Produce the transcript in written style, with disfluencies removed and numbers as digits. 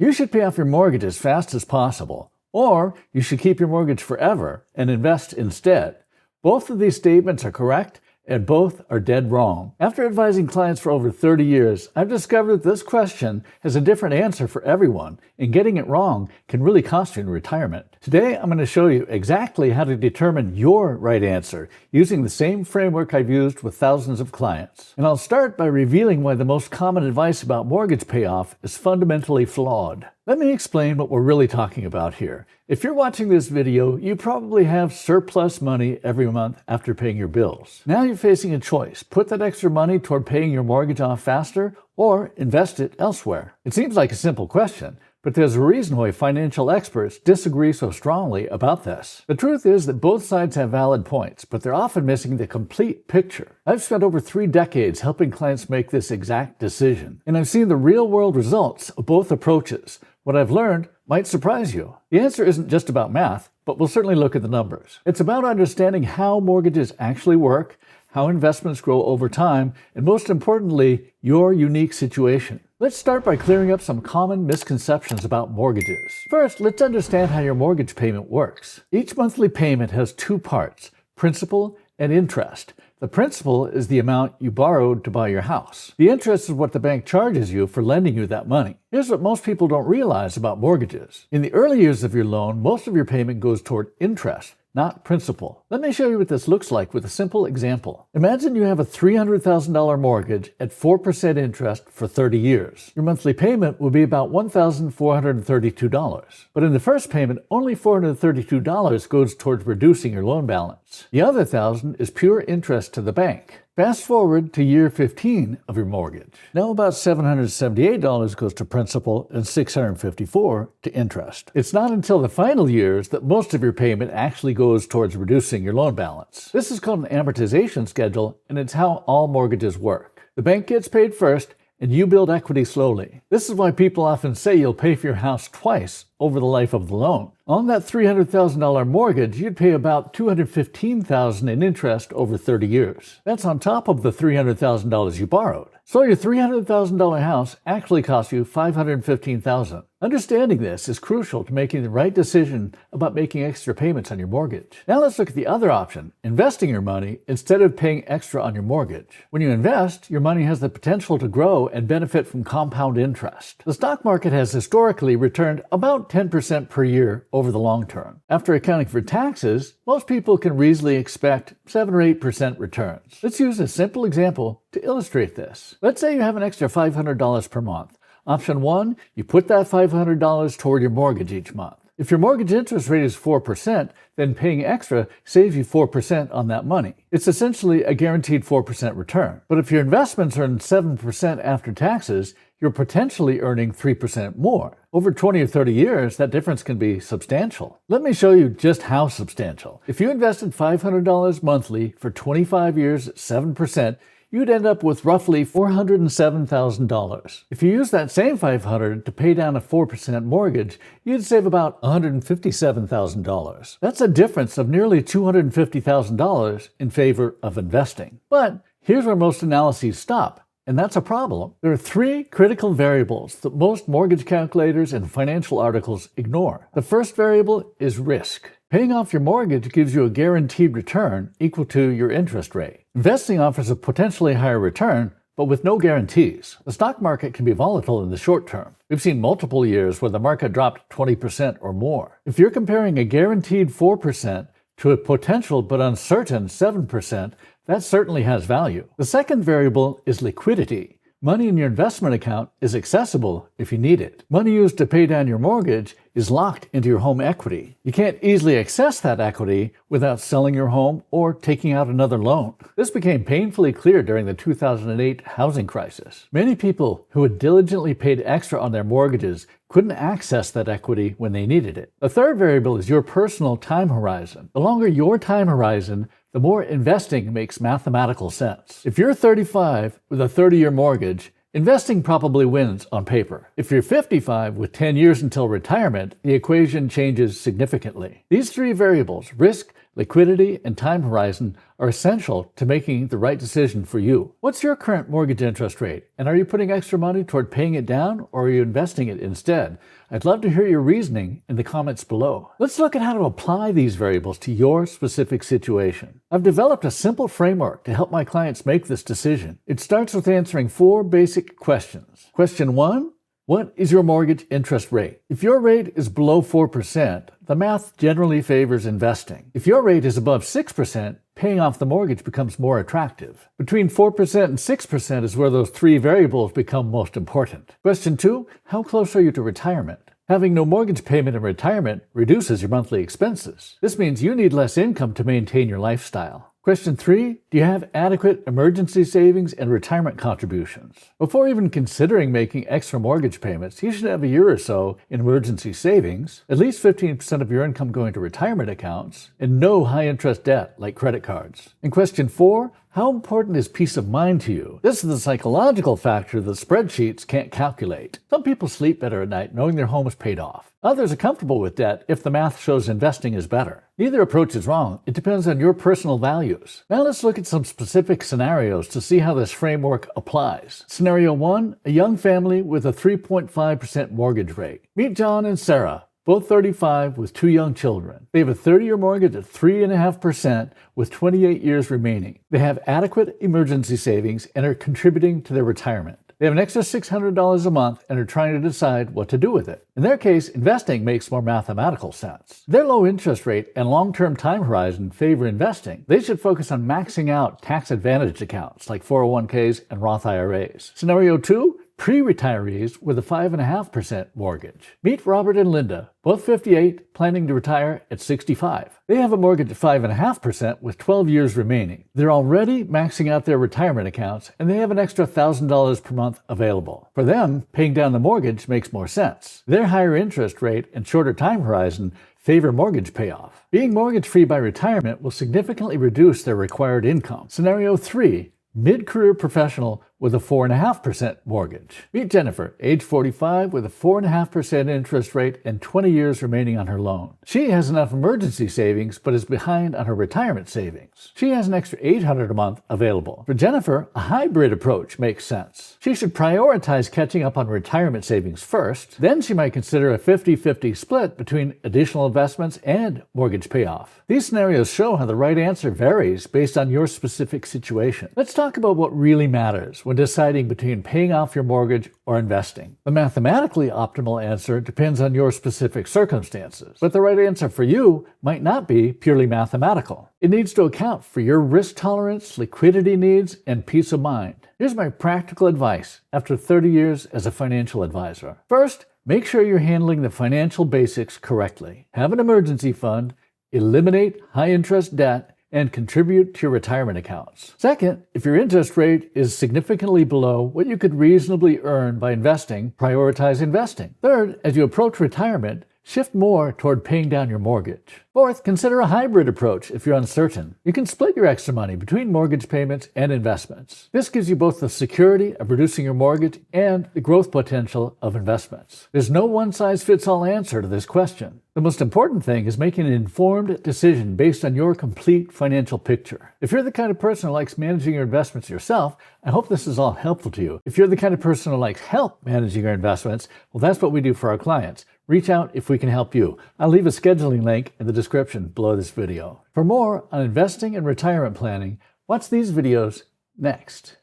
You should pay off your mortgage as fast as possible, or you should keep your mortgage forever and invest instead. Both of these statements are correct, and both are dead wrong. After advising clients for over 30 years, I've discovered that this question has a different answer for everyone, and getting it wrong can really cost you in retirement. Today, I'm going to show you exactly how to determine your right answer using the same framework I've used with thousands of clients. And I'll start by revealing why the most common advice about mortgage payoff is fundamentally flawed. Let me explain what we're really talking about here. If you're watching this video, you probably have surplus money every month after paying your bills. Now you're facing a choice. Put that extra money toward paying your mortgage off faster or invest it elsewhere. It seems like a simple question, but there's a reason why financial experts disagree so strongly about this. The truth is that both sides have valid points, but they're often missing the complete picture. I've spent over 3 decades helping clients make this exact decision, and I've seen the real-world results of both approaches. What I've learned might surprise you. The answer isn't just about math, but we'll certainly look at the numbers. It's about understanding how mortgages actually work, how investments grow over time, and most importantly, your unique situation. Let's start by clearing up some common misconceptions about mortgages. First, let's understand how your mortgage payment works. Each monthly payment has 2 parts, principal and interest. The principal is the amount you borrowed to buy your house. The interest is what the bank charges you for lending you that money. Here's what most people don't realize about mortgages. In the early years of your loan, most of your payment goes toward interest, not principal. Let me show you what this looks like with a simple example. Imagine you have a $300,000 mortgage at 4% interest for 30 years. Your monthly payment will be about $1,432. But in the first payment, only $432 goes towards reducing your loan balance. The other $1,000 is pure interest to the bank. Fast forward to year 15 of your mortgage. Now about $778 goes to principal and $654 to interest. It's not until the final years that most of your payment actually goes towards reducing your loan balance. This is called an amortization schedule, and it's how all mortgages work. The bank gets paid first, and you build equity slowly. This is why people often say you'll pay for your house twice over the life of the loan. On that $300,000 mortgage, you'd pay about $215,000 in interest over 30 years. That's on top of the $300,000 you borrowed. So your $300,000 house actually cost you $515,000. Understanding this is crucial to making the right decision about making extra payments on your mortgage. Now let's look at the other option, investing your money instead of paying extra on your mortgage. When you invest, your money has the potential to grow and benefit from compound interest. The stock market has historically returned about 10% per year over the long term. After accounting for taxes, most people can reasonably expect 7 or 8% returns. Let's use a simple example to illustrate this. Let's say you have an extra $500 per month. Option 1, you put that $500 toward your mortgage each month. If your mortgage interest rate is 4%, then paying extra saves you 4% on that money. It's essentially a guaranteed 4% return. But if your investments earn 7% after taxes, you're potentially earning 3% more. Over 20 or 30 years, that difference can be substantial. Let me show you just how substantial. If you invested $500 monthly for 25 years at 7%, you'd end up with roughly $407,000. If you use that same $500 to pay down a 4% mortgage, you'd save about $157,000. That's a difference of nearly $250,000 in favor of investing. But here's where most analyses stop. And that's a problem. There are 3 critical variables that most mortgage calculators and financial articles ignore. The first variable is risk. Paying off your mortgage gives you a guaranteed return equal to your interest rate. Investing offers a potentially higher return, but with no guarantees. The stock market can be volatile in the short term. We've seen multiple years where the market dropped 20% or more. If you're comparing a guaranteed 4% to a potential but uncertain 7%, that certainly has value. The second variable is liquidity. Money in your investment account is accessible if you need it. Money used to pay down your mortgage is locked into your home equity. You can't easily access that equity without selling your home or taking out another loan. This became painfully clear during the 2008 housing crisis. Many people who had diligently paid extra on their mortgages couldn't access that equity when they needed it. The third variable is your personal time horizon. The longer your time horizon, the more investing makes mathematical sense. If you're 35 with a 30-year mortgage, investing probably wins on paper. If you're 55 with 10 years until retirement, the equation changes significantly. These 3 variables, risk, liquidity, and time horizon are essential to making the right decision for you. What's your current mortgage interest rate? And are you putting extra money toward paying it down, or are you investing it instead? I'd love to hear your reasoning in the comments below. Let's look at how to apply these variables to your specific situation. I've developed a simple framework to help my clients make this decision. It starts with answering 4 basic questions. Question 1. What is your mortgage interest rate? If your rate is below 4%, the math generally favors investing. If your rate is above 6%, paying off the mortgage becomes more attractive. Between 4% and 6% is where those 3 variables become most important. Question 2, how close are you to retirement? Having no mortgage payment in retirement reduces your monthly expenses. This means you need less income to maintain your lifestyle. Question 3, do you have adequate emergency savings and retirement contributions? Before even considering making extra mortgage payments, you should have a year or so in emergency savings, at least 15% of your income going to retirement accounts, and no high-interest debt like credit cards. And question 4, how important is peace of mind to you? This is the psychological factor that spreadsheets can't calculate. Some people sleep better at night knowing their home is paid off. Others are comfortable with debt if the math shows investing is better. Neither approach is wrong. It depends on your personal values. Now let's look at some specific scenarios to see how this framework applies. Scenario 1, a young family with a 3.5% mortgage rate. Meet John and Sarah, both 35 with 2 young children. They have a 30-year mortgage at 3.5% with 28 years remaining. They have adequate emergency savings and are contributing to their retirement. They have an extra $600 a month and are trying to decide what to do with it. In their case, investing makes more mathematical sense. Their low interest rate and long-term time horizon favor investing. They should focus on maxing out tax-advantaged accounts like 401ks and Roth IRAs. Scenario 2, pre-retirees with a 5.5% mortgage. Meet Robert and Linda, both 58, planning to retire at 65. They have a mortgage at 5.5% with 12 years remaining. They're already maxing out their retirement accounts, and they have an extra $1,000 per month available. For them, paying down the mortgage makes more sense. Their higher interest rate and shorter time horizon favor mortgage payoff. Being mortgage-free by retirement will significantly reduce their required income. Scenario 3, mid-career professional with a 4.5% mortgage. Meet Jennifer, age 45, with a 4.5% interest rate and 20 years remaining on her loan. She has enough emergency savings but is behind on her retirement savings. She has an extra $800 a month available. For Jennifer, a hybrid approach makes sense. She should prioritize catching up on retirement savings first, then she might consider a 50-50 split between additional investments and mortgage payoff. These scenarios show how the right answer varies based on your specific situation. Let's talk about what really matters when deciding between paying off your mortgage or investing. The mathematically optimal answer depends on your specific circumstances, but the right answer for you might not be purely mathematical. It needs to account for your risk tolerance, liquidity needs, and peace of mind. Here's my practical advice after 30 years as a financial advisor. First, make sure you're handling the financial basics correctly. Have an emergency fund, eliminate high-interest debt, and contribute to your retirement accounts. Second, if your interest rate is significantly below what you could reasonably earn by investing, prioritize investing. Third, as you approach retirement, shift more toward paying down your mortgage. Fourth, consider a hybrid approach if you're uncertain. You can split your extra money between mortgage payments and investments. This gives you both the security of reducing your mortgage and the growth potential of investments. There's no one-size-fits-all answer to this question. The most important thing is making an informed decision based on your complete financial picture. If you're the kind of person who likes managing your investments yourself, I hope this is all helpful to you. If you're the kind of person who likes help managing your investments, well, that's what we do for our clients. Reach out if we can help you. I'll leave a scheduling link in the description below this video. For more on investing and retirement planning, watch these videos next.